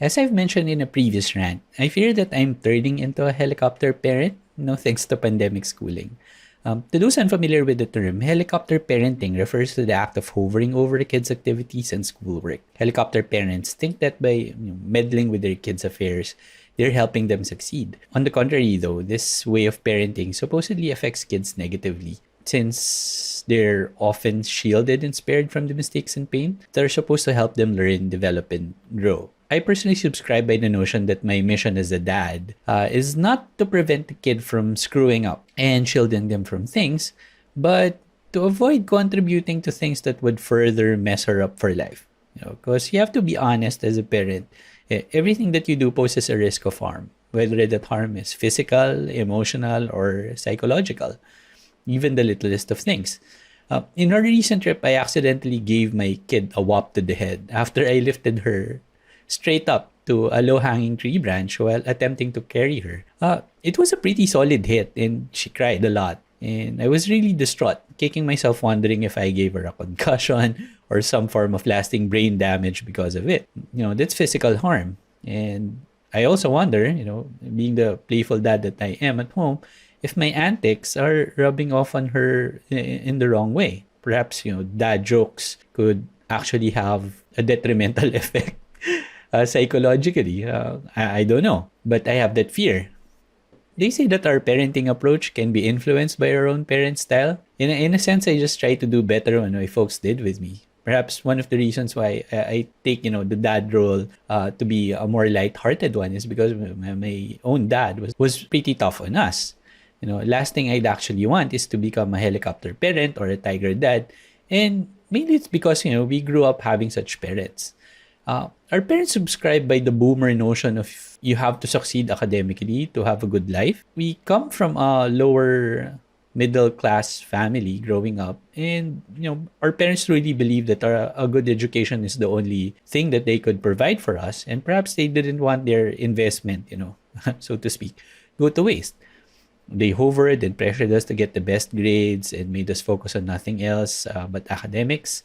As I've mentioned in a previous rant, I fear that I'm turning into a helicopter parent, thanks to pandemic schooling. To those unfamiliar with the term, helicopter parenting refers to the act of hovering over the kids' activities and schoolwork. Helicopter parents think that by meddling with their kids' affairs, they're helping them succeed. On the contrary, though, this way of parenting supposedly affects kids negatively, since they're often shielded and spared from the mistakes and pain that are supposed to help them learn, develop, and grow. I personally subscribe by the notion that my mission as a dad is not to prevent the kid from screwing up and shielding them from things, but to avoid contributing to things that would further mess her up for life. Because you have to be honest as a parent. Everything that you do poses a risk of harm, whether that harm is physical, emotional, or psychological, even the littlest of things. In our recent trip, I accidentally gave my kid a whop to the head after I lifted her straight up to a low-hanging tree branch while attempting to carry her. It was a pretty solid hit, and she cried a lot. And I was really distraught, kicking myself wondering if I gave her a concussion or some form of lasting brain damage because of it. That's physical harm. And I also wonder, being the playful dad that I am at home, if my antics are rubbing off on her in the wrong way. Perhaps, dad jokes could actually have a detrimental effect psychologically. I don't know, but I have that fear. They say that our parenting approach can be influenced by our own parent style. In a sense, I just try to do better than my folks did with me. Perhaps one of the reasons why I take, the dad role to be a more light-hearted one is because my own dad was pretty tough on us. Last thing I'd actually want is to become a helicopter parent or a tiger dad. And mainly it's because, we grew up having such parents. Our parents subscribe by the boomer notion of you have to succeed academically to have a good life. We come from a lower middle class family growing up, and our parents really believe that a good education is the only thing that they could provide for us, and perhaps they didn't want their investment, so to speak, go to waste. They hovered and pressured us to get the best grades and made us focus on nothing else but academics.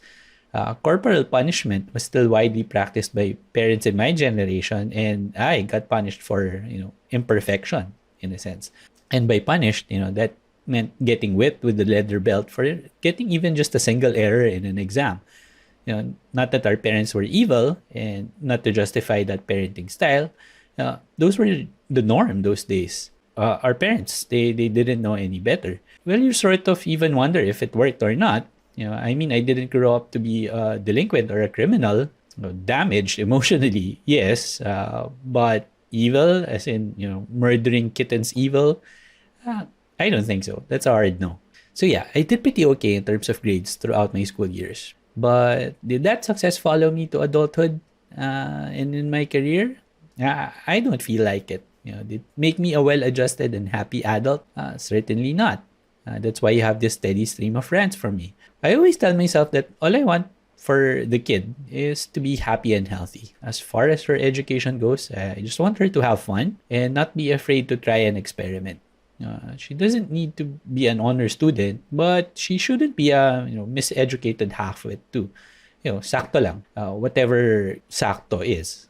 Corporal punishment was still widely practiced by parents in my generation, and I got punished for imperfection in a sense. And by punished, that meant getting whipped with the leather belt for getting even just a single error in an exam. Not that our parents were evil, and not to justify that parenting style. Those were the norm those days. Our parents, they didn't know any better. Well, you sort of even wonder if it worked or not. I didn't grow up to be a delinquent or a criminal. Damaged emotionally, yes, but evil, as in, murdering kittens evil, I don't think so. That's a hard no. So yeah, I did pretty okay in terms of grades throughout my school years. But did that success follow me to adulthood and in my career? I don't feel like it. Did it make me a well-adjusted and happy adult? Certainly not. That's why you have this steady stream of rants from me. I always tell myself that all I want for the kid is to be happy and healthy. As far as her education goes, I just want her to have fun and not be afraid to try and experiment. She doesn't need to be an honor student, but she shouldn't be a miseducated halfwit too. Sakto lang. Whatever sakto is.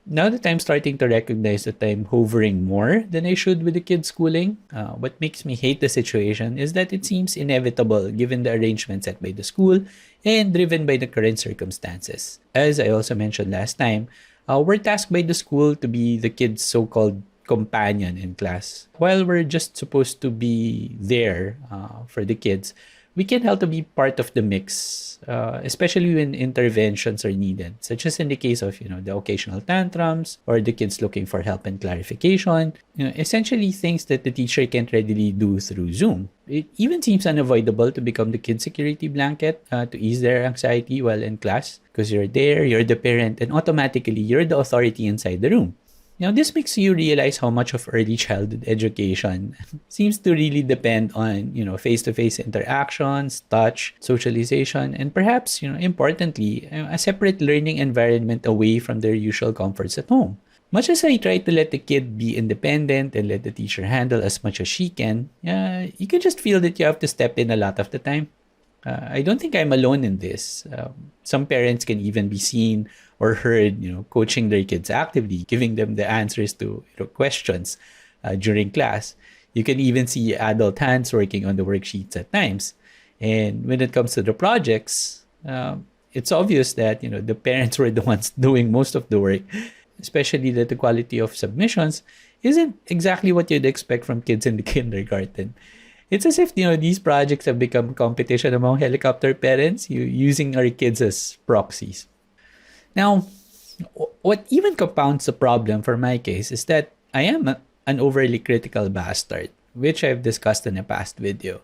Now that I'm starting to recognize that I'm hovering more than I should with the kids' schooling, what makes me hate the situation is that it seems inevitable given the arrangements set by the school and driven by the current circumstances. As I also mentioned last time, we're tasked by the school to be the kids' so-called companion in class. While we're just supposed to be there for the kids, we can help to be part of the mix, especially when interventions are needed, such as in the case of the occasional tantrums or the kids looking for help and clarification. Essentially things that the teacher can't readily do through Zoom. It even seems unavoidable to become the kid's security blanket to ease their anxiety while in class, because you're there, you're the parent, and automatically you're the authority inside the room. This makes you realize how much of early childhood education seems to really depend on, face-to-face interactions, touch, socialization, and perhaps, importantly, a separate learning environment away from their usual comforts at home. Much as I try to let the kid be independent and let the teacher handle as much as she can, you can just feel that you have to step in a lot of the time. I don't think I'm alone in this. Some parents can even be seen or heard, coaching their kids actively, giving them the answers to questions during class. You can even see adult hands working on the worksheets at times. And when it comes to the projects, it's obvious that the parents were the ones doing most of the work, especially that the quality of submissions isn't exactly what you'd expect from kids in the kindergarten. It's as if these projects have become competition among helicopter parents, using our kids as proxies. Now, what even compounds the problem for my case is that I am an overly critical bastard, which I've discussed in a past video.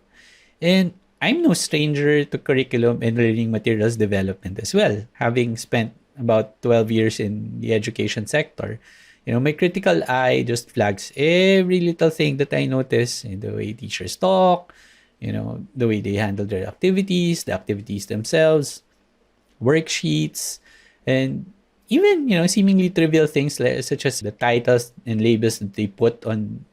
And I'm no stranger to curriculum and learning materials development as well, having spent about 12 years in the education sector. My critical eye just flags every little thing that I notice in the way teachers talk, the way they handle their activities, the activities themselves, worksheets, and even, seemingly trivial things such as the titles and labels that they put on,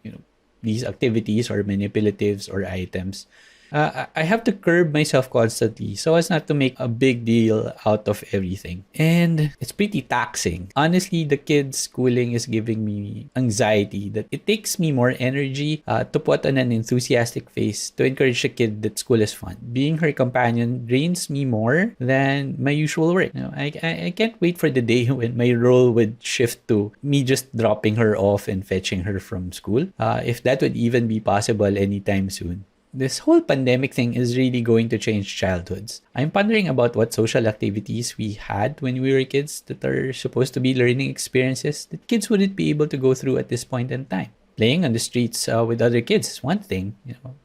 these activities or manipulatives or items. I have to curb myself constantly so as not to make a big deal out of everything. And it's pretty taxing. Honestly, the kids' schooling is giving me anxiety that it takes me more energy to put on an enthusiastic face to encourage the kid that school is fun. Being her companion drains me more than my usual work. I can't wait for the day when my role would shift to me just dropping her off and fetching her from school. If that would even be possible anytime soon. This whole pandemic thing is really going to change childhoods. I'm pondering about what social activities we had when we were kids that are supposed to be learning experiences that kids wouldn't be able to go through at this point in time. Playing on the streets with other kids is one thing.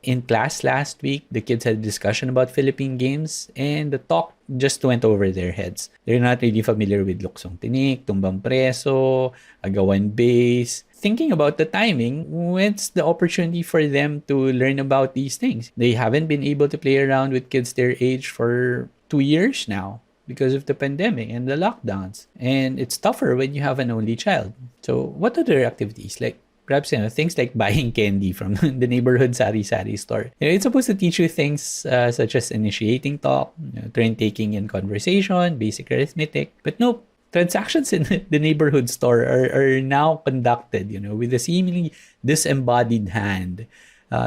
In class last week, the kids had a discussion about Philippine games, and the talk just went over their heads. They're not really familiar with Luksong Tinik, Tumbang Preso, Agawan Base. Thinking about the timing, when's the opportunity for them to learn about these things? They haven't been able to play around with kids their age for 2 years now because of the pandemic and the lockdowns. And it's tougher when you have an only child. So what other activities? Like perhaps things like buying candy from the neighborhood sari-sari store. It's supposed to teach you things such as initiating talk, turn taking in conversation, basic arithmetic. But nope, transactions in the neighborhood store are now conducted, with a seemingly disembodied hand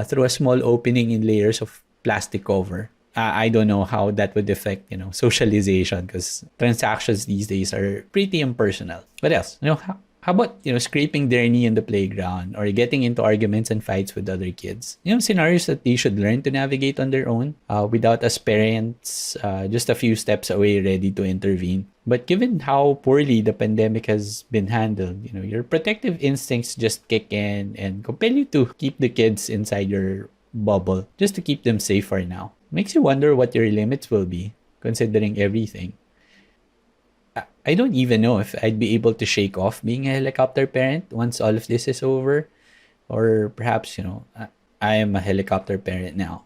through a small opening in layers of plastic cover. I don't know how that would affect, socialization because transactions these days are pretty impersonal. What else? How about, scraping their knee in the playground or getting into arguments and fights with other kids? Scenarios that they should learn to navigate on their own without us parents just a few steps away ready to intervene. But given how poorly the pandemic has been handled, your protective instincts just kick in and compel you to keep the kids inside your bubble just to keep them safe for now. Makes you wonder what your limits will be, considering everything. I don't even know if I'd be able to shake off being a helicopter parent once all of this is over. Or perhaps, I am a helicopter parent now.